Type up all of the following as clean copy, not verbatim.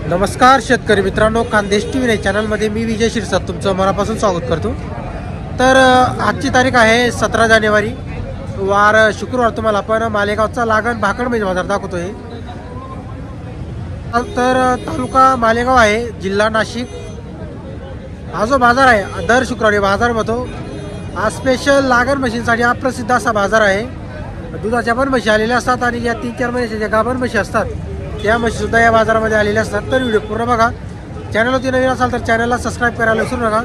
नमस्कार शेतकरी मित्रांनो, खानदेश टीव्ही चॅनलमध्ये मी विजय शिरसाट तुमचं मनापासून स्वागत करतो। तर आजची तारीख आहे 17 जानेवारी, वार शुक्रवार। तुम्हाला आपण मालेगावचा लागण भाकड म्हणजे बाजार दाखवतोय। तर तालुका मालेगाव आहे, जिल्हा नाशिक। हा जो बाजार आहे दर शुक्रवारी बाजार भरतो। हा स्पेशल लागण मशीनसाठी हा प्रसिद्ध असा बाजार आहे। दुधाच्या पण म्हशी आलेल्या असतात आणि या 3-4 महिन्याच्या ज्या गाभण म्हशी असतात त्या म्हशी सुद्धा या बाजारामध्ये आलेल्या असतात। तर व्हिडिओ पूर्ण बघा। चॅनलवरती नवीन असाल तर चॅनलला सबस्क्राईब करायला विसरू नका।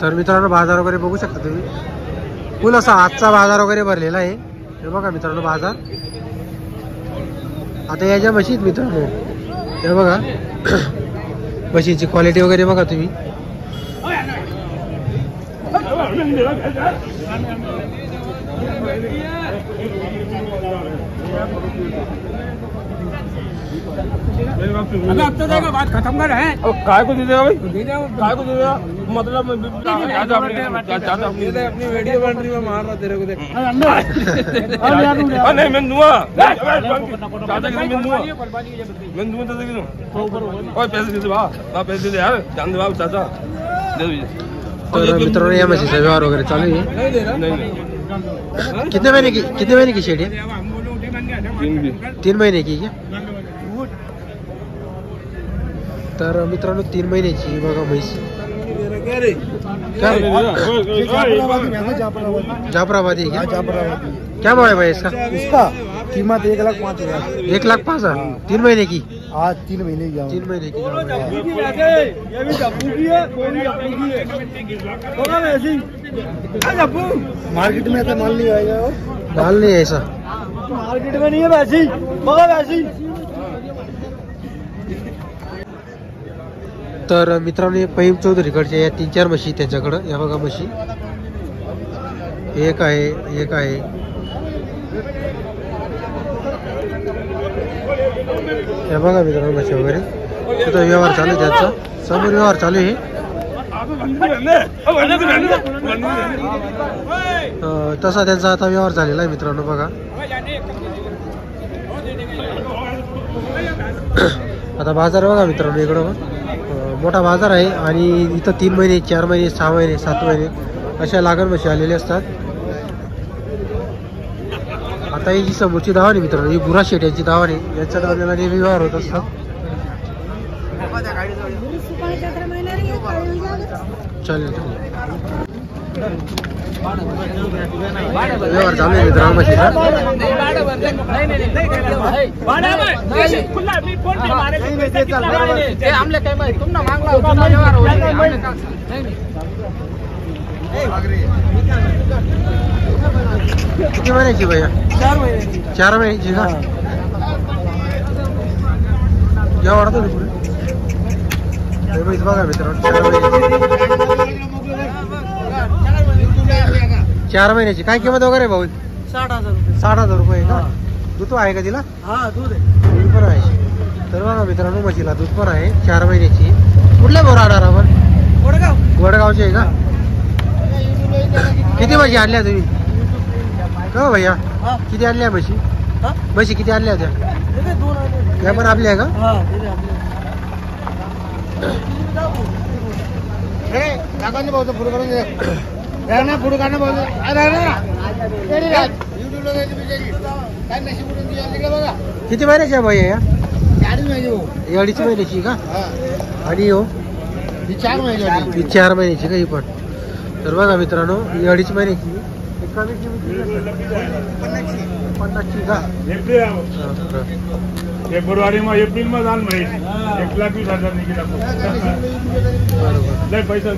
तर मित्रांनो, बाजार वगैरे बघू शकता तुम्ही। फुल असा आजचा बाजार वगैरे भरलेला आहे। हे बघा मित्रांनो बाजार। आता या ज्या म्हशी मित्रांनो, हे बघा म्हशीची क्वालिटी वगैरे बघा तुम्ही। अबे अब तो देखो बात खत्म कर है। और काय को दे देगा भाई, काय को दे देगा मतलब अपनी वीडियो बन रही है, मार रहा तेरे को देख। नहीं मैं दूंगा चाचा के मैं दूंगा चाचा के ओए पैसे दे दे बा पैसे दे यार, जान दे बा चाचा दे दे। तर मित्रांनो, या म्हशीचा व्यवहार वगैरे चालू आहे। नहीं कितने महीने की शेड है? 3 महीने की क्या? तर मित्रांनो 3 महिन्याची बघा म्हैस। जाफराबादी है क्या? क्या भाव है भाई इसका? कीमत 1,05,000। 1,05,000। 3 महीने की? आज 3 महीने की। 3 महीने की। मार्केट में ऐसा माल नहीं आएगा। माल नहीं है ऐसा मार्केट में नहीं है वैसी, मगर वैसी। तर मित्रांनो, पहीम चौधरीकडच्या या 3-4 म्हशी त्यांच्याकडं। या बघा म्हशी, एक आहे या बघा मित्रांनो म्हशी वगैरे। तिथं व्यवहार चालू आहे त्यांचा, समोर व्यवहार चालू आहे। तसा त्यांचा आता व्यवहार झालेला आहे मित्रांनो बघा। आता बाजार बघा मित्रांनो, इकडं मोठा बाजार आहे आणि इथं 3 महिने 4 महिने 6 महिने 7 महिने अशा लागण म्हशी आलेले असतात। आता ही जी समोरची दावण आहे मित्रांनो, ही बुरा शेट यांची दावण आहे। यांच्या दावण्याला नेहमी व्यवहार होत असतात। चालेल व्यवहार चालू आहे मित्रांनो म्हशीचा। किती महिन्याची भैया? 4 महिन्याची का? या वाढतो पुढे बघा मित्रांनो, 4 महिन्याची काय किंमत वगैरे भाऊ? 60,000 रुपये का? दूध आहे का तिला? हाँ दूध है, दूध पण आहे। तर बघा मित्रांनो, म्हशीला दूध पण आहे। 4 महिन्याची। कुठल्या बोर राहणार आपण? वडगावचे आहे का? किती म्हशी आणल्या तुम्ही का भैया? किती आणल्या म्हशी? म्हशी किती आणल्या होत्या? त्या पण आपल्या आहे का? किती महिन्याची आहे भैया या? 2.5 महिन्याची का? आणि हो 4 महिने। 4 महिन्याची का ही पण? तर बघा मित्रांनो, 2.5 महिन्याची। कमी किमतीची 50ची का? फेब्रुवारी में एप्रिल में दाल में 1,20,000 निकला पैसा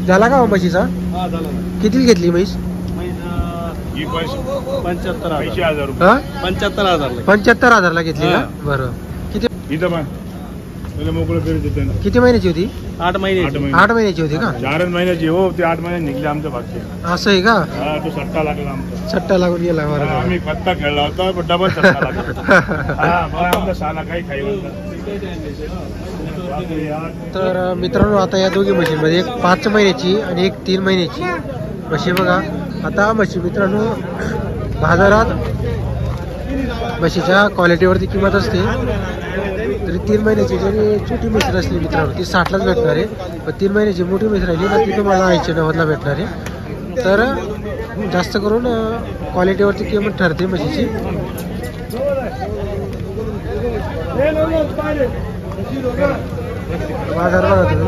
झाला का म्हशीचा? किती घेतली म्हैस? 75,000 रुपये। 75,000 ला घेतली का? बरं। किती मोकळं करीत होते ना। किती महिन्याची होती? 8 महिने। 8 महिन्याची होती का? 4 महिन्याची हो, ते 8 महिने निघले आमच्या भागचे। असं आहे का? हा, तो सट्टा लागला आमचा। सट्टा लागून गेला बरं। आम्ही पत्ता खेळला होता पण डबल सट्टा लागला। हा बघा आमचा साला काही खाई होता। तर मित्रांनो, आता या दोघी म्हशींमध्ये एक 5 महिन्याची आणि एक 3 महिन्याची म्हशी बघा। आता म्हशी मित्रांनो बाजारात म्हशीच्या क्वालिटीवरती किंमत असते. तरी 3 महिन्याची जरी छोटी म्हैस असली मित्रांनो ती 60लाच भेटणार आहे. पण 3 महिन्याची मोठी म्हैस राहिली ना ती तुम्हाला 80-90ला भेटणार आहे. तर जास्त करून क्वालिटीवरती किंमत ठरते म्हशीची. बाजार बघा तुम्ही.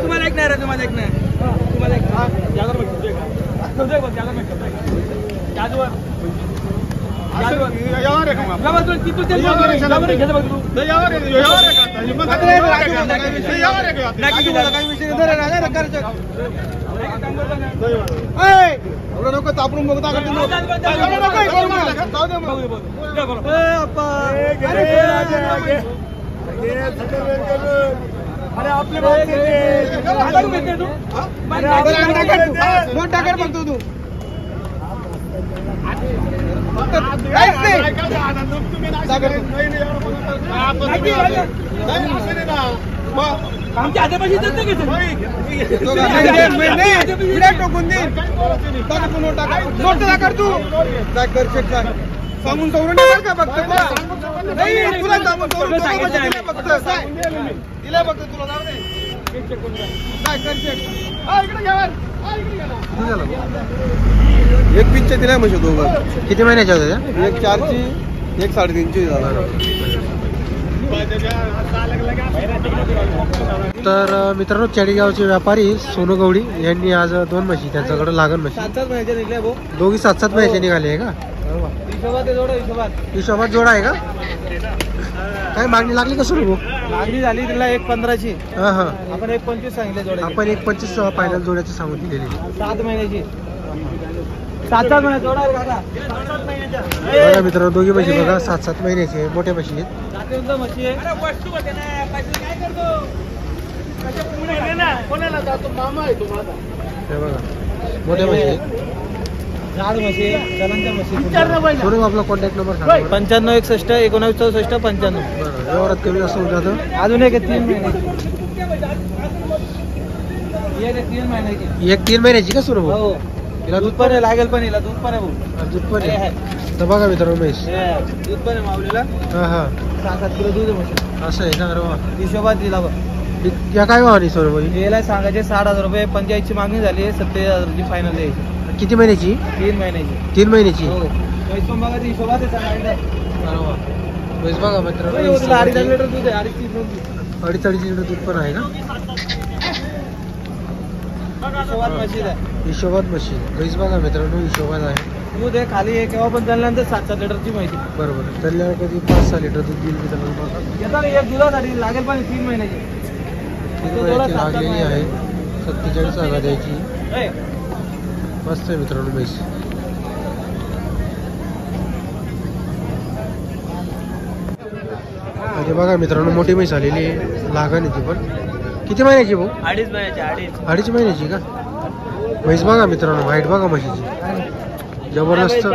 तुम्हाला ऐकणार आहे तुम्हाला ऐकणार नको तापडून बघता अरे आपले मोठा कर बघतो तू आमच्या हातापाशी टोकून देईन नोट कर तू काय कर चेक कर सांगून सोडून टाकाल का फक्त नाही तुला सांगून सोडून फक्त दिला फक्त तुला जाऊ दे काय कर चेक इकडे घ्या एक पिच्चे दिलाय म्हणजे दोघं. किती महिन्याच्या होत्या? एक 4ची एक 3.5ची झाला. तर मित्रांनो चाळीगावचे व्यापारी सोनू गवडी यांनी आज 2 म्हशी त्यांच्याकडे लागण म्हशी 7-7 महिन्याचे निघले भाऊ. दोघी 7-7 महिन्याचे निघाले आहे का? हिशोबात आहे जोडा हिशोबात जोडा आहे का? काय मागणी लागली का सोनू भाऊ? मागणी झाली तिला 1.15ची. हा हा आपण 1.25 सांगितले जोडा. आपण 1.25 फायनल जोड्याची सांगून दिलेली. 7 महिन्याची 7-7 महिन्याचा जोडा आहे दादा. बघा मित्रांनो दोघी म्हशी बघा 7-7 महिन्याचे मोठ्या म्हशी आहेत. म्हशी आहे कोणाला जातो मामा आहे तुम्हाला हे बघा मोठ्या म्हशी आहेत. झाड म्हशी चलनच्या म्हशी. सोनू आपला कॉन्टॅक्ट नंबर सांगा. 9561 1964 95. बरं व्यवहारात कमी जास्त होऊन जातं. अजून एक 3 महिन्याची. एक 3 महिन्याची. एक 3 महिन्याची का सोनू भाऊ? हो तिला दूध पण आहे लागेल पण हिला दूध पण आहे भाऊ. दूध पण आहे. तर बघा मित्रांनो म्हैस दूध पण आहे माऊलीला. हा हा 6-7 किलो दूध आहे म्हशी. असं आहे का? अरे वा. हिशोबात दिला बघ. या काय भावानी सोनू भाई? याला सांगायचे 60,000 रुपये. 85ची मागणी झाली. 27,000ची फायनल आहे. किती महिन्याची? 3 महिन्याची. 3 महिन्याची. हो बघा हिशोबात आहे सांगायचं. अरे वा. म्हैस बघा मित्रांनो 2.5 लिटर दूध आहे. 2.5 लिटर दूध पण आहे का? हिशोबात म्हशी आहे. हिशोबात म्हशी म्हैस बघा मित्रांनो हिशोबात आहे. दूध आहे खाली आहे केव्हा पण चालल्यानंतर 7-7 लिटरची माहिती. बरोबर चालल्यावर कधी 5-6 लिटर दूध देईल मित्रांनो बघा. येतात एक दुधासाठी लागेल पण 3 महिन्याची. 3 महिन्याची लागलेली आहे. 47,000 द्यायची. मस्त आहे मित्रांनो म्हैस. म्हणजे बघा मित्रांनो मोठी म्हैस आलेली आहे. लागण आहे ती पण. किती महिन्याची भाऊ? 2.5 महिन्याची. 2.5 महिन्याची का? म्हैस बघा मित्रांनो हाईट बघा म्हशीची जबरदस्त. हे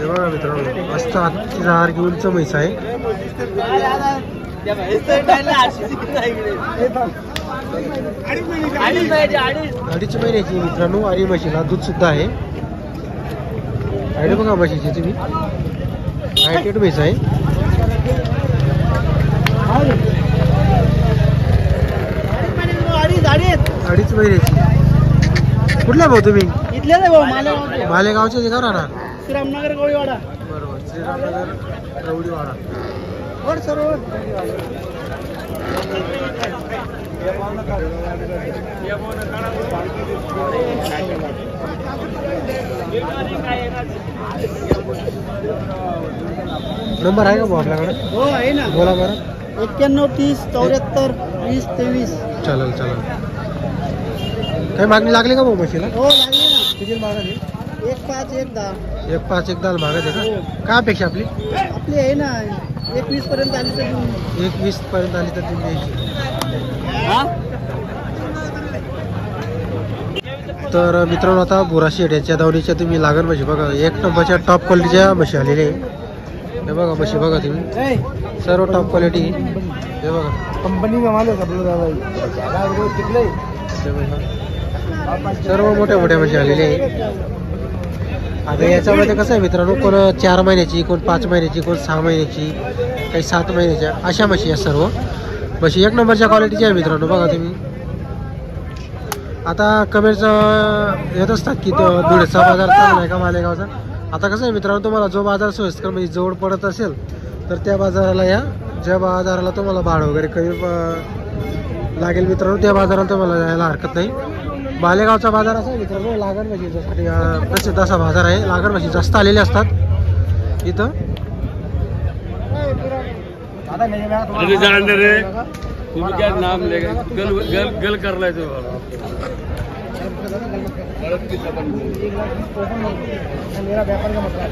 बघा मित्रांनो मस्त हातीचा हार घेऊन म्हैस आहे. अडीच महिन्याची मित्रांनो आणि म्हशीला दूध सुद्धा आहे. हाईट बघा म्हशीची तुम्ही. हाईटेड म्हैस आहे. अडीच महिन्याची. कुठला भाऊ तुम्ही? इथले भाऊ मालेगावचे का राहणार? श्रीरामनगर गवळीवाडा. बरोबर श्रीरामनगर गवळीवाडा. नंबर आहे का भाऊ आपल्याकडे? हो आहे ना. बोला बरं. 91 30 74 20 23. चालेल चालेल. काही मागणी लागली का भाऊ म्हशीला? हो लागली ना. किती मागणी? 1.5 1.10. 1.5 1.10 मागत आहे का? काय अपेक्षा आपली? आपली आहे ना 1.20 पर्यंत आली तर 1.20 पर्यंत आली तर ती द्यायची. तर मित्रांनो आता बुरा शेट याच्या दावणीच्या तुम्ही लागण म्हशी बघा. एक नंबरच्या टॉप क्वालिटीच्या म्हशी आलेल्या आहे. हे बघा म्हशी बघा तुम्ही सर्व टॉप क्वालिटी. हे बघा कंपनी में माल है सब लोग हे बघा सर्व मोठ्या मोठ्या म्हशी आलेले आहे. आता याच्यामध्ये कसं आहे मित्रांनो, कोण 4 महिन्याची, कोण 5 महिन्याची, कोण 6 महिन्याची, काही 7 महिन्याच्या अशा म्हशी आहेत. सर्व म्हशी एक नंबरच्या क्वालिटीच्या आहे मित्रांनो. बघा तुम्ही आता कमेंट्स येत असतात की तो धुळेचा बाजार चांगला आहे का मालेगावचा. आता कसं आहे मित्रांनो, तुम्हाला जो बाजार सोयीस्कर म्हणजे जवळ पडत असेल तर त्या बाजाराला या. ज्या बाजाराला तुम्हाला भाडं वगैरे कमी लागेल मित्रांनो त्या बाजाराला तुम्हाला जायला हरकत नाही. मालेगावचा बाजार असा आहे मित्रांनो, लागण म्हशीसाठी प्रसिद्ध असा बाजार आहे. लागण म्हशी जास्त आलेले असतात इथं. तुम्ही क्या नाम लेगा गल गल गल कर रहे थे. मेरा व्यापार का मतलब